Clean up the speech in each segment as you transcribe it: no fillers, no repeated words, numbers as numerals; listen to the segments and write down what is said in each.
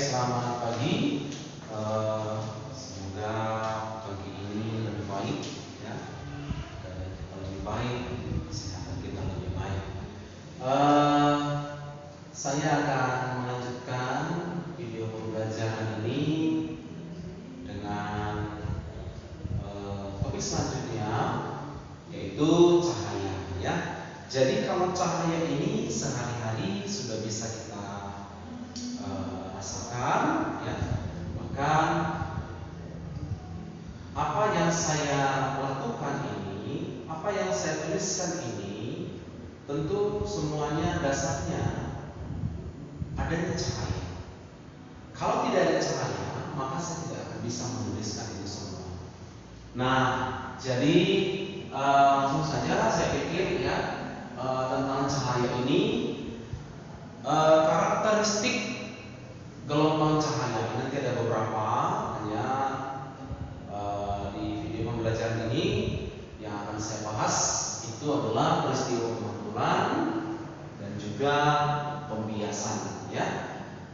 selamat pagi. Semoga pagi ini lebih baik, ya. Keadaan kita lebih baik, kesehatan kita lebih baik. Saya akan melanjutkan video pembelajaran ini dengan topik selanjutnya, yaitu cahaya, ya. Jadi kalau cahaya ini sehari-hari sudah bisa kita rasakan, ya, maka apa yang saya lakukan ini, apa yang saya tuliskan ini, tentu semuanya dasarnya adanya cahaya. Kalau tidak ada cahaya, maka saya tidak akan bisa menuliskan itu semua. Nah, jadi langsung saja saya pikir, ya, tentang cahaya ini, karakteristik gelombang cahaya. Nanti ada beberapa, hanya di video pembelajaran ini yang akan saya bahas itu adalah peristiwa pemantulan dan juga pembiasan, ya.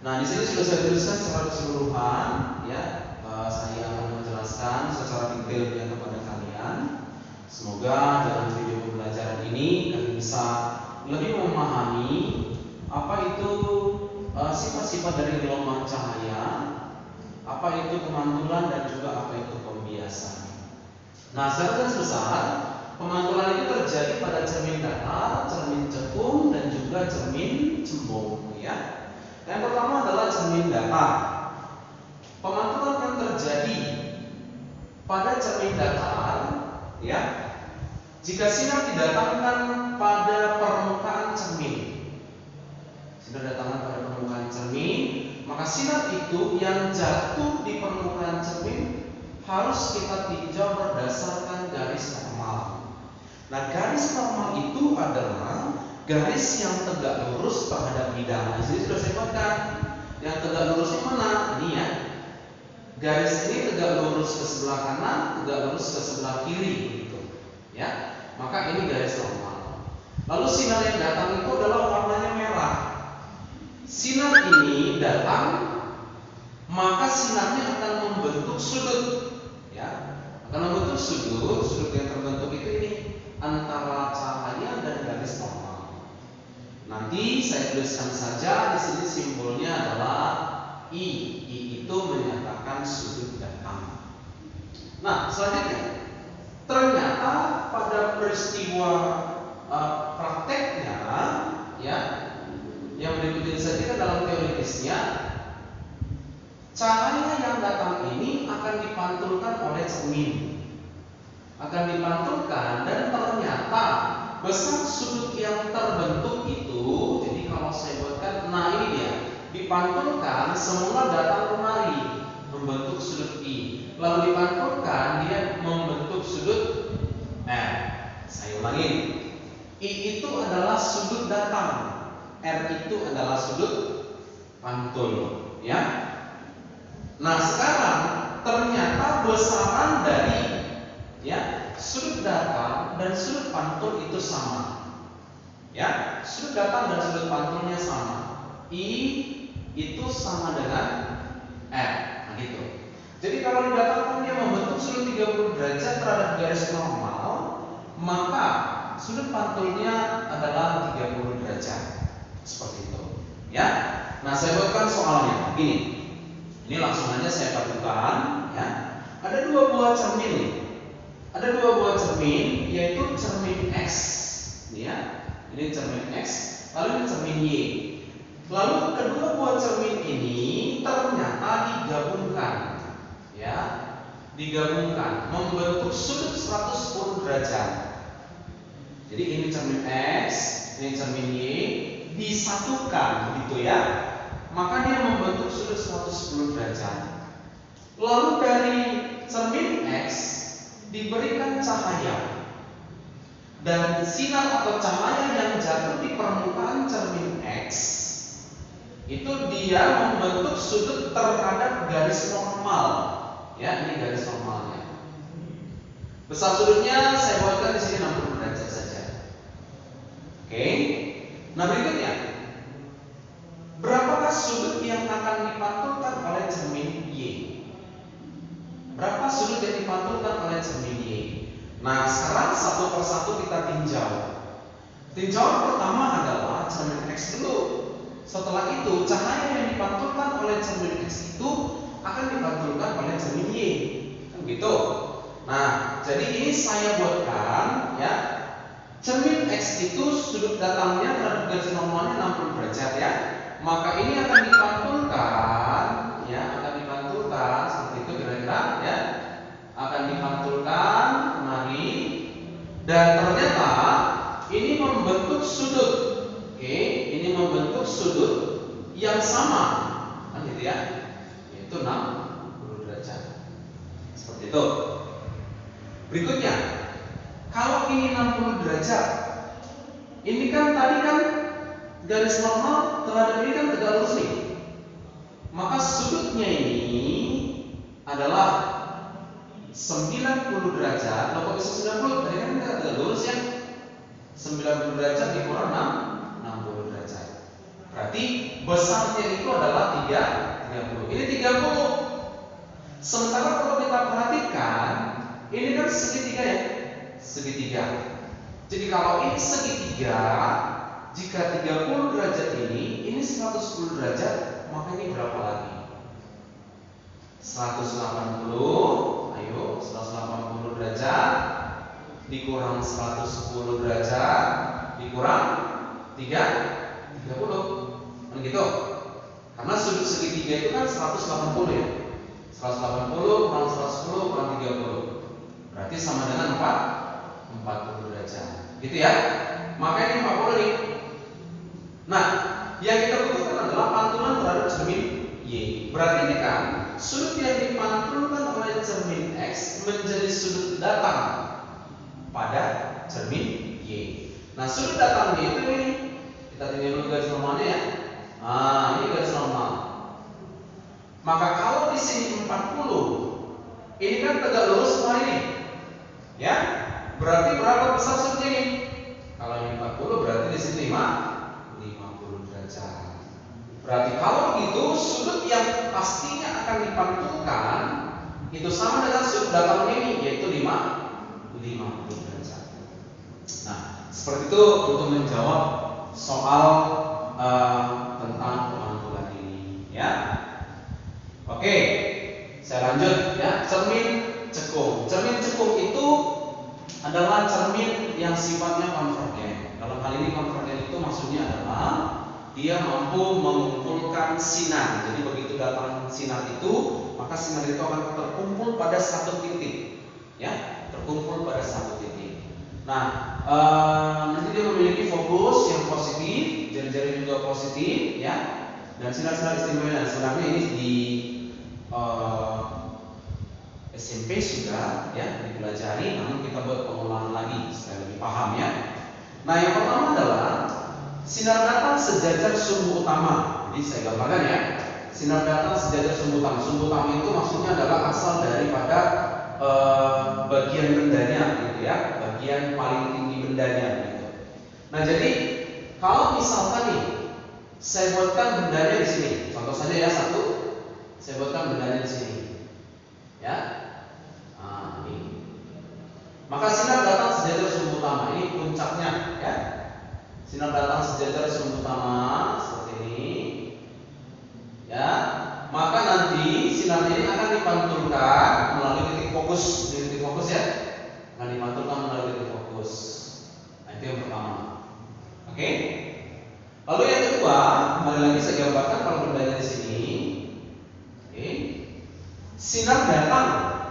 Nah, di sini sudah saya tuliskan secara keseluruhan, ya. Saya akan menjelaskan secara detailnya kepada kalian. Semoga dalam video pembelajaran ini kalian bisa lebih memahami apa itu sifat-sifat dari gelombang cahaya, apa itu pemantulan dan juga apa itu pembiasan. Nah, secara garis besar, pemantulan itu terjadi pada cermin datar, cermin cekung, dan juga cermin cembung, ya. Yang pertama adalah cermin datar. Pemantulan yang terjadi pada cermin datar, ya, jika sinar didatangkan pada permukaan cermin. Sinar datangkan pada permukaan cermin, maka sinar itu yang jatuh di permukaan cermin harus kita tinjau berdasarkan garis normal. Nah, garis normal itu adalah garis yang tegak lurus terhadap bidang. Di sini sudah saya sebutkan. Yang tegak lurus di mana? Ini, ya. Garis ini tegak lurus ke sebelah kanan, tegak lurus ke sebelah kiri, gitu, ya. Maka ini garis normal. Lalu sinar yang datang itu adalah warnanya merah. Sinar ini datang, maka sinarnya akan membentuk sudut, ya, akan membentuk sudut. Sudut yang terbentuk itu ini antara cahaya dan garis normal. Nanti saya tuliskan saja di sini simbolnya adalah I. I itu menyatakan sudut datang. Nah, selanjutnya, ternyata pada peristiwa prakteknya, ya, yang berikut ini saja dalam teoritisnya, cahaya yang datang ini akan dipantulkan oleh cermin, akan dipantulkan, dan ternyata besar sudut yang terbentuk itu. Jadi kalau saya buatkan, nah ini dia, dipantulkan semula datang kemari membentuk sudut I, lalu dipantulkan dia membentuk sudut R. Saya ulangi, I itu adalah sudut datang, R itu adalah sudut pantul, ya. Nah, sekarang ternyata besaran dari, ya, sudut datang dan sudut pantul itu sama, ya. Sudut datang dan sudut pantulnya sama. I itu sama dengan R, nah, gitu. Jadi kalau didatangkan dia membentuk sudut 30 derajat terhadap garis normal, maka sudut pantulnya adalah 30 derajat. Seperti itu, ya. Nah, saya buatkan soalnya. Ini langsung aja saya padukan, ya. Ada dua buah cermin nih. Ada dua buah cermin, yaitu cermin X, ya. Ini cermin X, lalu ini cermin Y. Lalu kedua buah cermin ini ternyata digabungkan, ya. Digabungkan membentuk sudut 110 derajat. Jadi ini cermin X, ini cermin Y, disatukan, begitu, ya. Maka dia membentuk sudut 110 derajat. Lalu dari cermin X diberikan cahaya, dan sinar atau cahaya yang jatuh di permukaan cermin X itu dia membentuk sudut terhadap garis normal, ya. Ini garis normalnya. Besar sudutnya saya buatkan di sini 60 derajat saja. Oke. Nah, berikutnya, berapakah sudut yang akan dipantulkan dipantulkan oleh cermin Y. Nah, sekarang satu persatu kita tinjau. Tinjauan pertama adalah cermin X dulu. Setelah itu, cahaya yang dipantulkan oleh cermin X itu akan dipantulkan oleh cermin Y. Kan gitu. Nah, jadi ini saya buatkan ya. Cermin X itu sudut datangnya terhadap garis normalnya 60 derajat ya. Maka ini akan dipantulkan ya, akan dipantulkan seperti itu kira-kira ya. Akan dipantulkan kemari dan ternyata ini membentuk sudut. Oke, ini membentuk sudut yang sama. Kan gitu ya. Yaitu 60 derajat. Seperti itu. Berikutnya, kalau ini 60 derajat, ini kan tadi kan garis normal terhadap ini kan tegak lurus nih. Maka sudutnya ini adalah 90 derajat. Loh, kok bisa 90? Tadi kan kita tegak lurus ya. 90 derajat dikurang 60 derajat. Berarti besarnya itu adalah 30. Ini 30. Sementara kalau kita perhatikan, ini kan segitiga ya. Segitiga. Jadi kalau ini segitiga, jika 30 derajat ini 110 derajat, maka ini berapa lagi? 180. Ayo, 180 derajat dikurang 110 derajat dikurang 30. Kan gitu. Karena sudut segitiga itu kan 180 ya. 180 kurang 110 kurang 30. Berarti sama dengan 40 derajat. Gitu ya. Maka ini 40 nih. Nah, yang kita butuhkan adalah pantulan terhadap cermin Y. Berarti ini kan sudut yang dipantulkan oleh cermin X menjadi sudut datang pada cermin Y. Nah, sudut datangnya itu ini kita tinggal dulu garis normalnya ya. Nah, ini garis normal. Maka kalau di sini 40, ini kan tegak lurus semua ini. Ya, berarti berapa besar sudutnya ini? Kalau ini 40 berarti di sini 50 derajat. Berarti kalau begitu sudut yang pastinya akan dipantulkan itu sama dengan sudut datang ini, yaitu 50 derajat. Nah, seperti itu untuk menjawab soal tentang pemantulan ini, ya. Oke, saya lanjut ya. Cermin cekung. Cermin cekung itu adalah cermin yang sifatnya konvergen. Dalam hal ini konvergen itu maksudnya adalah dia mampu mengumpulkan sinar. Jadi begitu datang sinar itu, maka sinar itu akan terkumpul pada satu titik, ya, terkumpul pada satu titik. Nah, nanti dia memiliki fokus yang positif, jari-jari juga positif, ya, dan sinar-sinar istimewanya. Sebenarnya ini di SMP sudah ya dipelajari, namun kita buat pengulangan lagi supaya lebih paham ya. Nah, yang pertama adalah sinar datang sejajar sumbu utama. Jadi saya gambarkan ya. Sinar datang sejajar sumbu utama. Sumbu utama itu maksudnya adalah asal daripada bagian bendanya gitu ya, bagian paling tinggi bendanya gitu. Nah, jadi kalau misalkan nih saya buatkan bendanya di sini. Contoh saja ya, satu. Saya buatkan bendanya di sini. Ya. Nah, ini. Maka sinar datang sejajar sumbu utama. Ini puncaknya ya. Sinar datang sejajar sumbu utama seperti ini. Ya. Maka nanti sinar ini akan dipantulkan melalui titik fokus. Di titik fokus ya. Akan dipantulkan melalui titik fokus. Nah, itu yang pertama. Oke. Lalu yang kedua, kembali lagi saya gambarkan kalau bendanya di sini. Oke. Sinar datang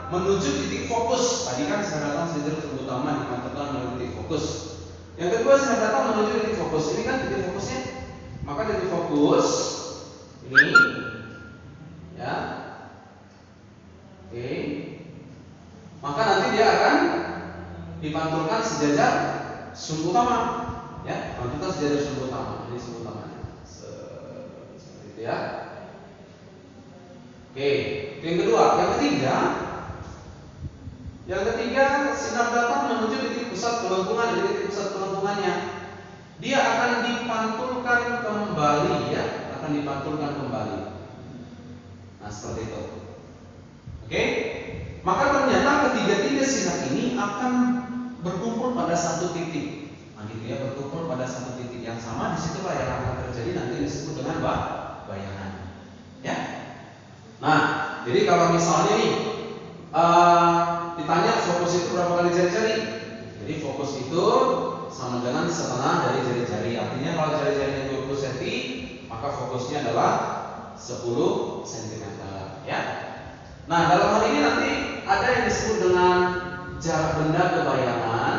menuju titik fokus. Tadi kan sinar datang sejajar sumbu utama dipantulkan melalui titik fokus. Yang kedua, sinar datang menuju titik fokus. Ini kan titik fokusnya. Maka titik fokus ini ya. Oke. Maka nanti dia akan dipantulkan sejajar sumbu utama. Ya, pantulkan sejajar sumbu utama. Ini sumbu utamanya. Seperti itu ya. Oke, yang kedua, yang ketiga, sinar datang menuju titik pusat kelengkungan. Di titik pusat kelengkungannya, dia akan dipantulkan kembali, ya, akan dipantulkan kembali. Nah, seperti itu. Oke, maka ternyata sinar ini akan berkumpul pada satu titik. Nah, gitu ya, berkumpul pada satu titik yang sama. Disitulah yang akan terjadi nanti disebut dengan bayangan. Ya. Nah, jadi kalau misalnya nih ditanya fokus itu berapa kali jari-jari? Jadi fokus itu sama dengan setengah dari jari-jari. Artinya kalau jari-jarinya 20 cm, maka fokusnya adalah 10 cm. Ya. Nah, dalam hal ini nanti ada yang disebut dengan jarak benda ke bayangan,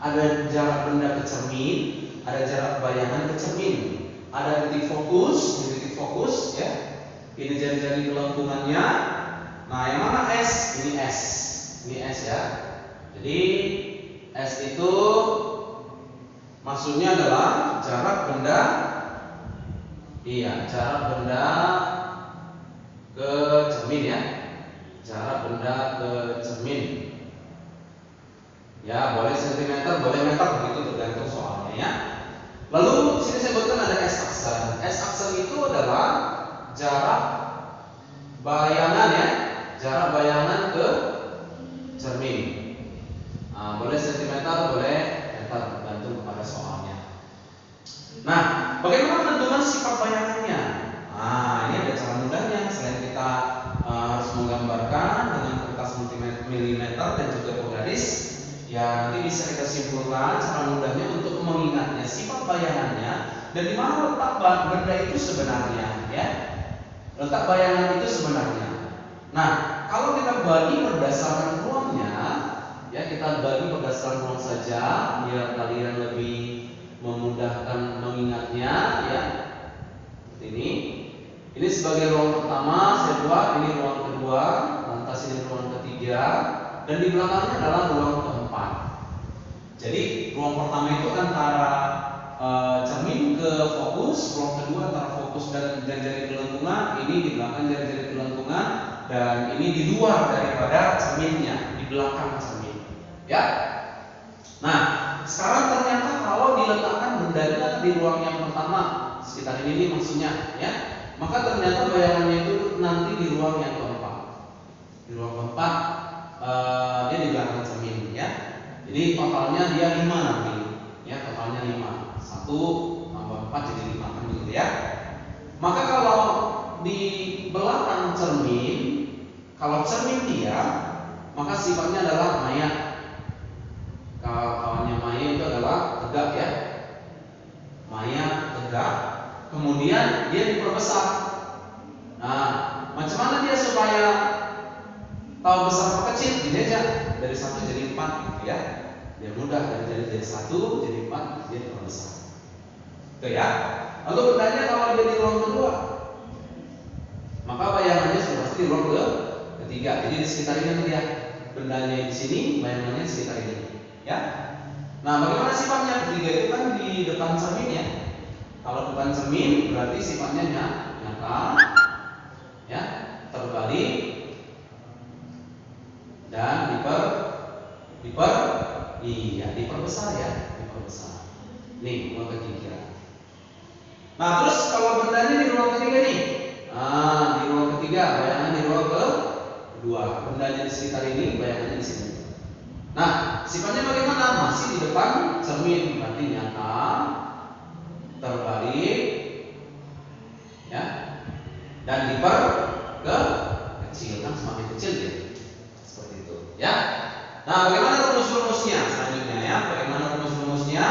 ada jarak benda ke cermin, ada jarak bayangan ke cermin, ada titik fokus, ini titik fokus, ya. Ini jari-jari kelengkungannya. Nah, yang mana S? Ini S. Ini S ya. Jadi S itu maksudnya adalah jarak benda, jarak benda ke cermin ya. Jarak benda ke cermin. Ya, boleh sentimeter, boleh meter, begitu tergantung soalnya ya. Lalu sini saya sebutkan ada S aksen. S aksen itu adalah jarak bayangan ya, jarak bayangan ke cermin. Nah, boleh sentimeter, boleh meter, tergantung kepada soalnya. Nah, bagaimana menentukan sifat bayangannya? Nah, ini ada cara mudahnya. Selain kita harus menggambarkan dengan kertas milimeter dan juga penggaris, ya nanti bisa kita simpulkan cara mudahnya untuk mengingatnya sifat bayangannya dan di mana letak benda itu sebenarnya, ya. Letak bayangan itu sebenarnya. Nah, kalau kita bagi berdasarkan ruangnya, ya kita bagi berdasarkan ruang saja, biar kalian lebih memudahkan mengingatnya, ya. Seperti ini. Ini sebagai ruang pertama, saya buat ini ruang kedua, lantas ini ruang ketiga, dan di belakangnya adalah ruang keempat. Jadi ruang pertama itu antara cermin ke fokus, ruang kedua antara fokus dan jari-jari kelengkungan, ini di belakang jari-jari kelengkungan, dan ini di luar daripada cerminnya, di belakang cermin. Ya. Nah, sekarang ternyata kalau diletakkan bendanya di ruang yang pertama, sekitar ini maksudnya, ya, maka ternyata bayangannya itu nanti di ruang yang keempat. Di ruang keempat dia di belakang cermin, ya. Jadi totalnya dia 5 nanti, ya, totalnya 5. 1 tambah 4 jadi 5 kan begitu ya. Maka kalau di belakang cermin, kalau cermin dia, maka sifatnya adalah maya. Kawannya maya itu adalah tegak ya. Maya tegak. Kemudian dia diperbesar. Nah, macam mana dia supaya tahu besar atau kecil? Gini aja, dari 1 jadi 4 gitu ya. Dia mudah, dari 1 jadi 4 dia diperbesar. Oke ya. Lalu bendanya kalau dia di ruang kedua, maka bayangannya sudah pasti di ruang ketiga. Jadi di sekitar ini dia. Bendanya di sini, bayangannya di sekitar ini. Ya. Nah, bagaimana sifatnya? Ketiga itu kan di depan cermin ya. Kalau depan cermin berarti sifatnya nyata, ya, terbalik dan diperbesar ya, diperbesar. Nih ruang ketiga. Nah, terus kalau bendanya di ruang ketiga nih, di ruang ketiga, bayangan di ruang kedua, bendanya di sekitar ini, bayangannya di sini. Nah, sifatnya bagaimana? Masih di depan cermin, berarti nyata, terbalik, ya, dan kecil, kan semakin kecil ya, seperti itu, ya. Nah, bagaimana rumus-rumusnya selanjutnya ya? Bagaimana rumus-rumusnya?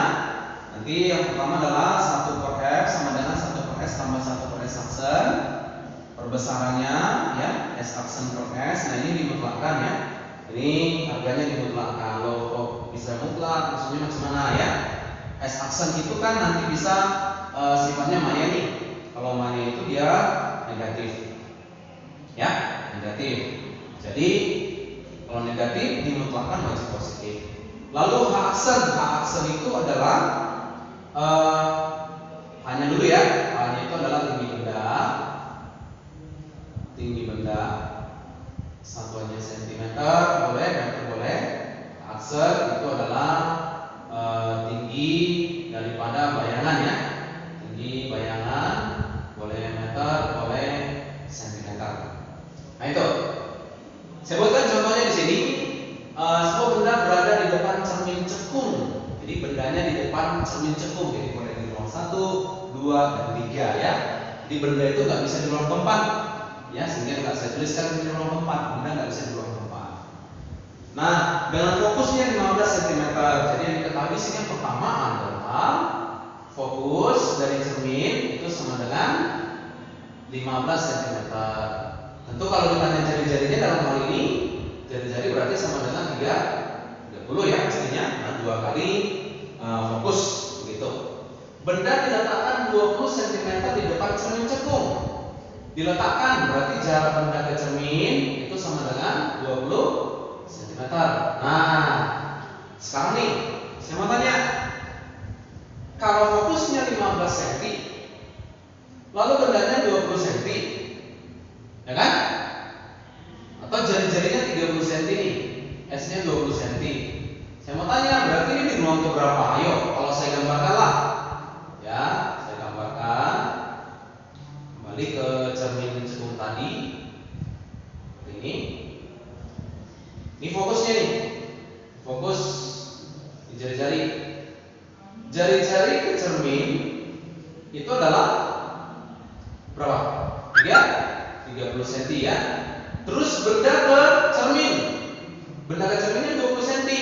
Nanti yang pertama adalah 1/F sama dengan 1/S tambah 1/S aksen. Perbesarannya ya, S aksen per S. Nah, ini dimutlakkan ya. Ini harganya dimutlakkan. Kalau bisa mutlak maksudnya macam mana ya? S aksen itu kan nanti bisa sifatnya maya nih. Kalau maya itu dia negatif. Ya, negatif. Jadi kalau negatif dimutlakkan wajib positif. Lalu H aksen itu adalah hanya dulu ya, hanya itu adalah tinggi benda, satuannya sentimeter boleh, meter boleh. Aksen itu adalah tinggi daripada bayangan ya, tinggi bayangan boleh meter, boleh sentimeter. Nah itu, sebutkan contohnya di sini. cermin cekung, jadi boleh di ruang 1, 2, dan 3 ya. Jadi benda itu nggak bisa di ruang keempat, ya, sehingga nggak saya tuliskan di ruang keempat, benda nggak bisa di ruang keempat. Nah, dengan fokusnya 15 cm, jadi yang diketahui di sini yang pertama adalah fokus dari cermin itu sama dengan 15 cm. Tentu kalau ditanya jari-jarinya dalam hal ini, jari-jari berarti sama dengan 30 ya pastinya, nah, 2 kali fokus begitu. Benda diletakkan 20 cm di depan cermin cekung. Diletakkan berarti jarak benda ke cermin itu sama dengan 20 cm. Nah, sekarang nih saya mau tanya, kalau fokusnya 15 cm, lalu bendanya 20 cm, ya kan? Atau jari-jarinya 30 cm nih, S-nya 20 cm. Saya mau tanya, berarti ini di ruang keberapa? Ayo, kalau saya gambarkan lah, ya, saya gambarkan. Kembali ke cermin cekung tadi, seperti ini. Ini fokusnya nih, fokus di jari-jari. Jari-jari ke cermin itu adalah berapa? 30 cm ya. Terus benda ke cermin, benda ke cerminnya 20 cm.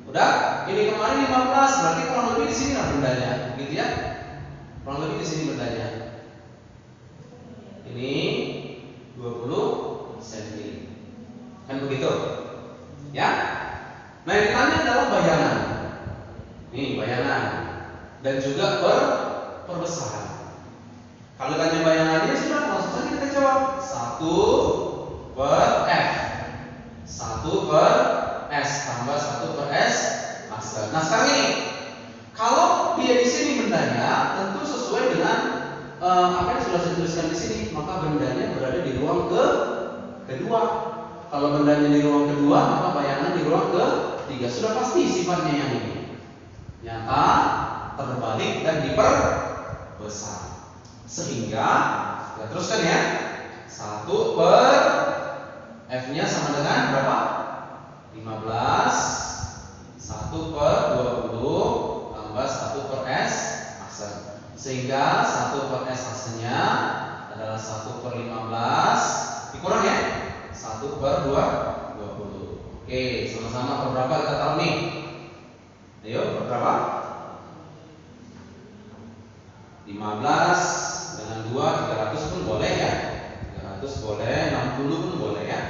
Udah, ini kemarin 15, berarti kurang lebih di sini lah bendanya, gitu ya. Kurang lebih di sini bendanya. Ini 20 cm. Kan begitu? Ya. Nah, yang ditanya adalah bayangan. Nih, bayangan. Dan juga perbesaran. Kalau ditanya bayangannya sudah langsung saja kita jawab 1/F. 1/S tambah 1/S aksen. Nah, sekarang ini, kalau dia di sini bendanya tentu sesuai dengan apa yang sudah saya tuliskan di sini, maka bendanya berada di ruang kedua. Kalau bendanya di ruang kedua, maka bayangan di ruang ketiga. Sudah pasti sifatnya yang ini. Nyata, terbalik dan diperbesar. Sehingga kita teruskan ya, 1/F-nya sama dengan berapa? 15. 1/20 tambah 1/S aksen. Sehingga 1/S aksennya adalah 1/15 dikurang ya 1/20. Oke, sama-sama per berapa kita tahu nih? Ayo, per berapa? 15 dengan 2, 300 pun boleh ya. 300 boleh, 60 pun boleh ya.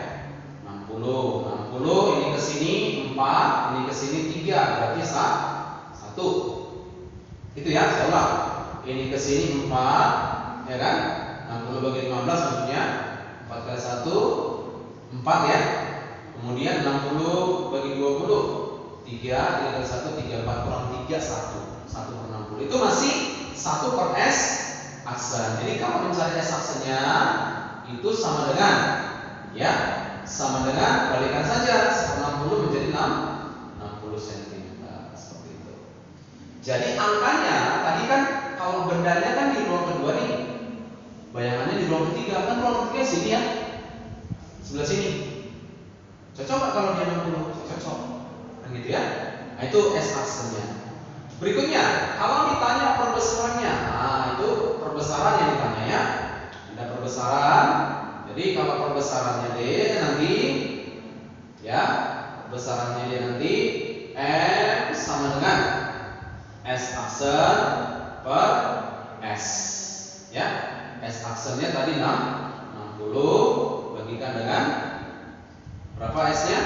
60 ini ke sini 4, ini ke sini 3, berarti 1. Itu ya, saya ulang. Ini ke sini 4, ya kan? 60 bagi 15 maksudnya 4 kali 1 4 ya. Kemudian 60 bagi 20 3, 3 kali 1 3, 4 kurang 3 1. 1/60. Itu masih 1/S aksen. Jadi kalau mencari S aksennya itu sama dengan, ya, sama dengan balikan saja 1/60 menjadi 60 cm seperti itu. Jadi angkanya tadi kan kalau bendanya kan di ruang kedua nih, bayangannya di ruang ketiga, kan ruang ketiga sini ya, sebelah sini. Cocok nggak kalau dia 60? Cocok, kan gitu ya. Nah, itu S aksennya. Berikutnya, kalau ditanya perbesarannya, nah itu perbesaran yang ditanya ya. Ada perbesaran. Jadi kalau perbesarannya D nanti, ya, perbesarannya D nanti M sama dengan S aksen per S, ya. S aksennya tadi 60 bagikan dengan berapa S-nya?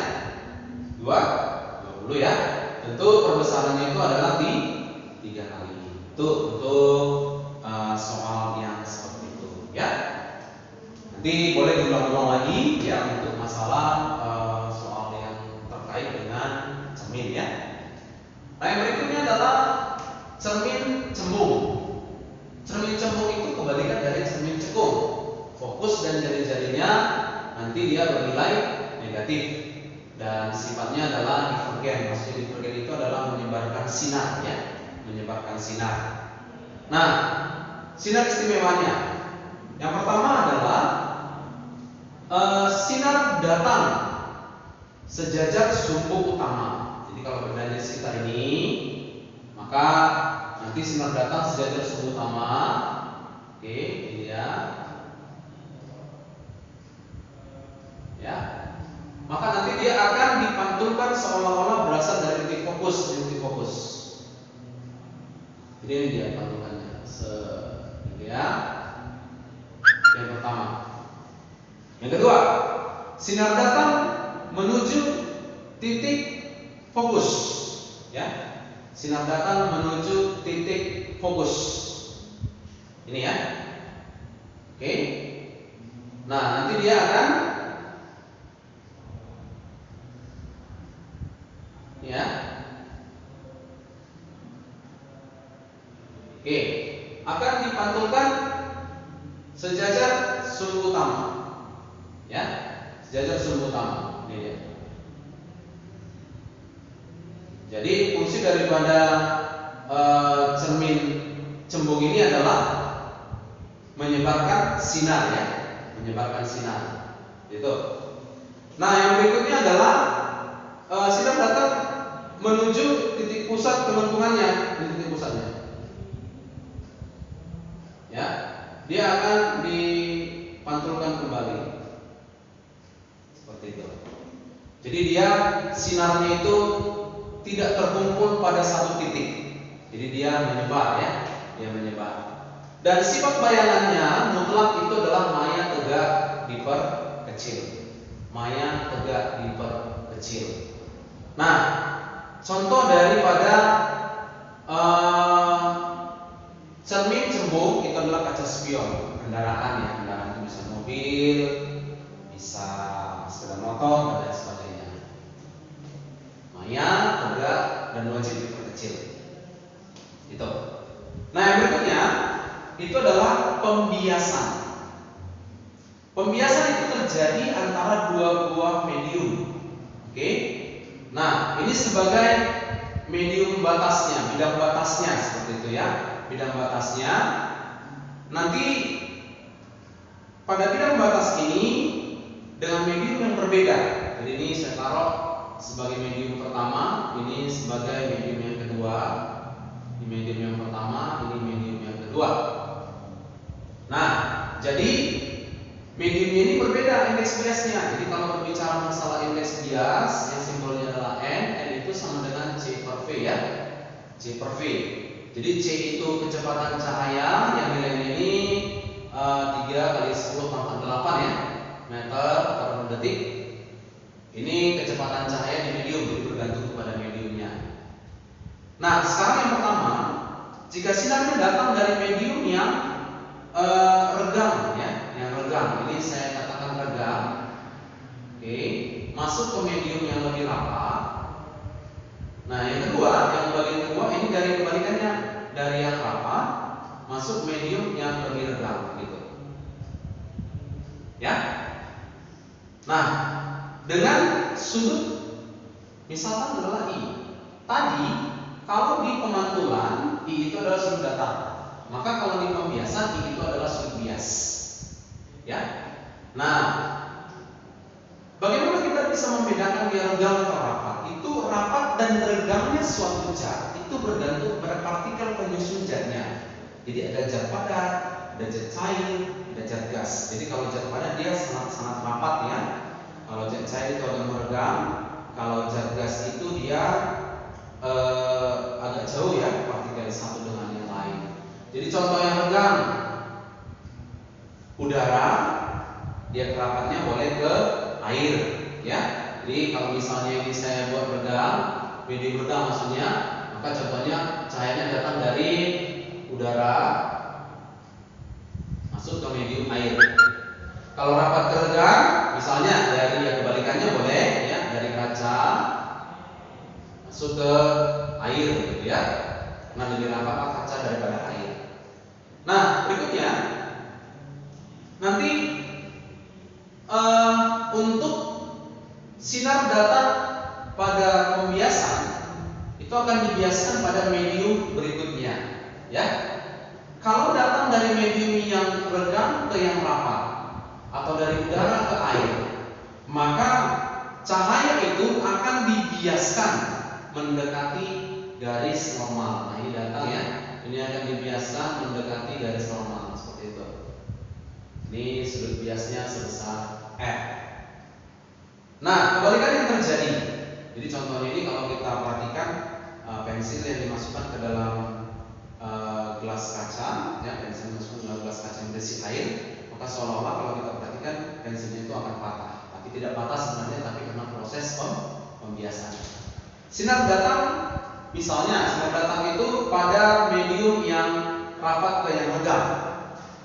20 ya. Tentu perbesarannya itu adalah 3 kali. Itu untuk soal yang seperti itu, ya. Nanti boleh diulang-ulang lagi ya untuk masalah soal yang terkait dengan cermin ya. Nah, yang berikutnya adalah cermin cembung. Cermin cembung itu kebalikan dari cermin cekung. Fokus dan jari-jarinya nanti dia bernilai negatif. Dan sifatnya adalah divergen. Maksudnya divergen itu adalah menyebarkan sinar ya, menyebarkan sinar. Nah, sinar istimewanya yang pertama adalah sinar datang sejajar sumbu utama. Jadi kalau bendanya di sekitar ini, maka maka nanti sinar datang sejajar sumbu utama. Oke, ini ya. Ya. Maka nanti dia akan dipantulkan seolah-olah berasal dari titik fokus, Ini dia pantulkannya. Ini ya. Yang pertama. Yang kedua, sinar datang menuju titik fokus. Ya. Sinar datang menuju titik fokus. Ini ya. Oke. Nah, nanti dia akan ya. Oke, akan dipantulkan sejajar sumbu utama. Ya, sejajar sumbu utama. Ini ya. Jadi fungsi daripada cermin cembung ini adalah menyebarkan sinar ya, menyebarkan sinar. Itu. Nah, yang berikutnya adalah sinar datang menuju titik pusat kelentungannya, titik pusatnya. Ya, dia akan dipantulkan kembali. Seperti itu. Jadi dia sinarnya itu tidak terkumpul pada satu titik. Jadi dia menyebar ya, dia menyebar. Dan sifat bayangannya mutlak itu adalah maya tegak diperkecil. Maya tegak diperkecil. Nah, contoh daripada cermin cembung itu adalah kaca spion kendaraan ya, kendaraan itu bisa mobil, bisa sepeda motor dan lain sebagainya. Maya tegak dan wajib diperkecil. Itu. Nah, yang berikutnya itu adalah pembiasan. Pembiasan itu terjadi antara dua buah medium. Oke. Nah, ini sebagai medium batasnya, bidang batasnya seperti itu ya. Bidang batasnya. Nanti pada bidang batas ini dengan medium yang berbeda. Jadi ini saya taruh sebagai medium pertama, ini sebagai medium yang kedua. Ini medium yang pertama, ini medium yang kedua. Nah, jadi medium ini berbeda indeks biasnya. Jadi kalau berbicara masalah indeks bias yang simbolnya adalah N itu sama dengan C per V ya. C per V. Jadi C itu kecepatan cahaya yang nilainya ini 3 kali 10 pangkat 8 ya, meter per detik. Ini kecepatan cahaya di medium, jadi bergantung kepada mediumnya. Nah, sekarang yang pertama, jika sinarnya datang dari medium yang regang ya, yang regang. Ini saya katakan regang. Oke, masuk ke medium yang lebih rapat. Nah, yang kedua, yang bagian kedua ini dari kebalikannya, dari yang rapat masuk medium yang lebih regang gitu. Ya. Nah, dengan sudut misalkan adalah I. Tadi kalau di pemantulan I itu adalah sudut datar. Maka kalau di pembiasan I itu adalah sudut bias. Ya. Nah, bagaimana kita bisa membedakan dia regang atau rapat? Itu rapat dan regangnya suatu zat itu bergantung pada partikel penyusun zatnya. Jadi ada zat padat, ada zat cair, ada zat gas. Jadi kalau zat padat dia sangat rapat ya. Kalau zat cair itu agak meregang. Kalau zat gas itu dia agak jauh ya partikel satu dengan yang lain. Jadi contoh yang regang, udara, dia kerapatnya boleh ke air, ya. Jadi kalau misalnya ini saya buat regang, medium regang maksudnya, maka contohnya cahayanya datang dari udara masuk ke medium air. Kalau rapat ke regang, misalnya dari yang kebalikannya boleh, ya, dari kaca masuk ke air, gitu ya. Karena lebih rapat kaca daripada air. Nah, berikutnya nanti untuk sinar datang pada pembiasan itu akan dibiaskan pada medium berikutnya, ya. Kalau datang dari medium yang regang ke yang rapat atau dari udara ke air, maka cahaya itu akan dibiaskan mendekati garis normal. Nah, ini datang ya. Ini akan dibiaskan mendekati garis normal seperti itu. Ini sudut biasnya sebesar F. Nah, kebalikan yang terjadi. Jadi contohnya ini kalau kita perhatikan pensil yang dimasukkan ke dalam gelas kaca, ya, pensil dimasukkan ke dalam gelas kaca yang berisi air, maka seolah-olah kalau kita perhatikan pensilnya itu akan patah. Tapi tidak patah sebenarnya, tapi karena proses pembiasan. Sinar datang, misalnya sinar datang itu pada medium yang rapat ke yang regah.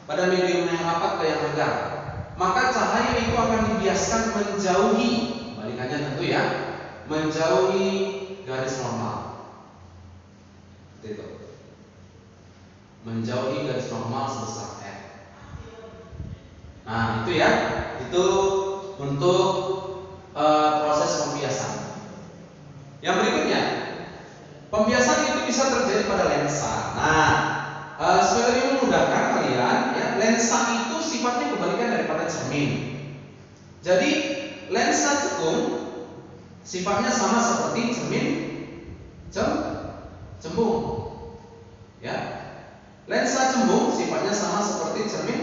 Pada medium yang rapat ke yang regah, maka cahaya itu akan dibiaskan menjauhi, balikannya tentu ya, menjauhi garis normal. Seperti itu. Menjauhi garis normal sebesar F. Nah, itu ya, itu untuk proses pembiasan. Yang berikutnya, pembiasan itu bisa terjadi pada lensa. Nah, supaya lebih memudahkan kalian, ya, lensa itu sifatnya kebalikan daripada cermin. Jadi lensa cekung sifatnya sama seperti cermin cembung, ya. Lensa cembung sifatnya sama seperti cermin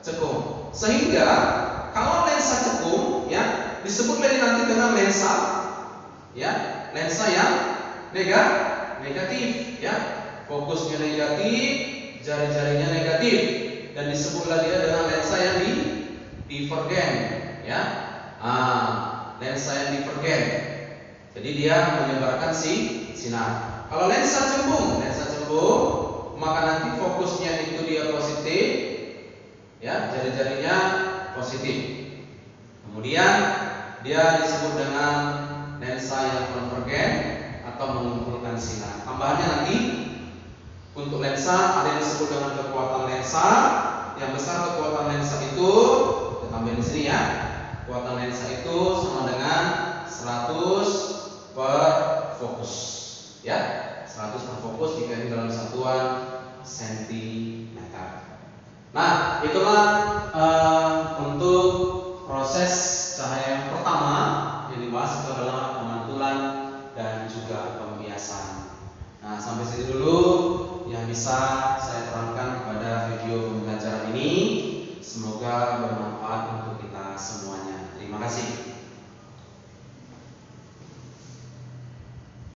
cekung. Sehingga kalau lensa cekung, ya, disebut nanti dengan lensa, ya, lensa yang negatif, ya. Fokusnya negatif, jari-jarinya negatif, dan disebutlah dia dengan lensa yang divergen, ya. Lensa yang divergen. Jadi dia menyebarkan sinar. Kalau lensa cembung, maka nanti fokusnya itu dia positif, ya, jari-jarinya positif. Kemudian dia disebut dengan lensa yang konvergen atau mengumpulkan sinar. Tambahannya nanti untuk lensa ada yang disebut dengan kekuatan lensa. Yang besar kekuatan lensa itu, kita tambahin di sini ya. Kekuatan lensa itu sama dengan 100 per fokus, ya. 100 per fokus jika ini dalam satuan sentimeter. Nah, itulah untuk proses cahaya yang pertama yang dibahas itu adalah pemantulan dan juga pembiasan. Nah, sampai sini dulu yang bisa saya terangkan pada video pembelajaran ini. Semoga bermanfaat untuk kita semuanya. Terima kasih.